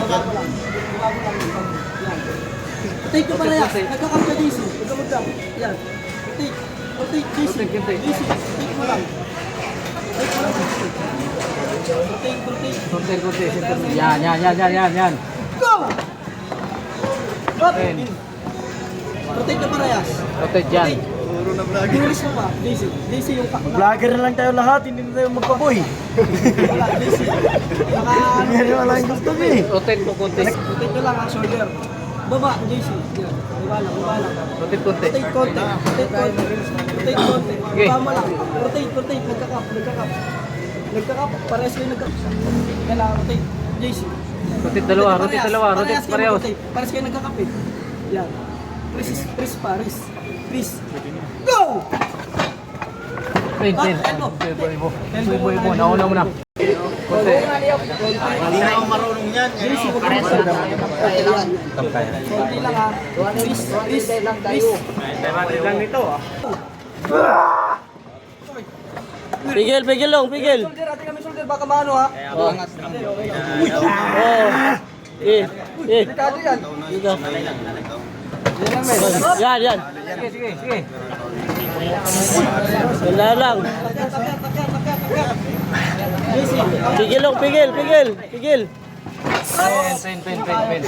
Rotate ko pala yan. Nagkakap ka, JC. Magkamod lang. Yan. Rotate. Rotate, JC. JC. Rotate mo lang. Rotate mo lang, JC. Rotate. Yan. Go! Rotate na parehas. Rotate yan. Puro na vlog. Bilis mo pa, JC. JC yung Vlogger na lang tayo lahat, hindi na tayo magpaboy. Wala, JC. Yan na lang yung gusto eh. Rotate mo konti. Rotate nyo lang ha, shoulder. Baba, JC. Yan. Baba lang. Rotate konti. Rotate konti. Rotate konti. Okay. Baba mo lang. Rotate. Nagkakap. Parehas kayo nagkakap. Yan lang, rotate. JC. Rotate dalawa. Rotate pareho. Parehas kayo nagkakap eh. Yan. Press pa. Go! Pin. Suboy mo. Nauna mo na. Konti. Hindi na ako marunong yan. Konti lang ha. Press. Lang nito ah. Pigil long. Shoulder, ate kami shoulder. Baka maano ha. Delikado yan. Yan. Sige. Wala lang. JC. Pigil. Pin.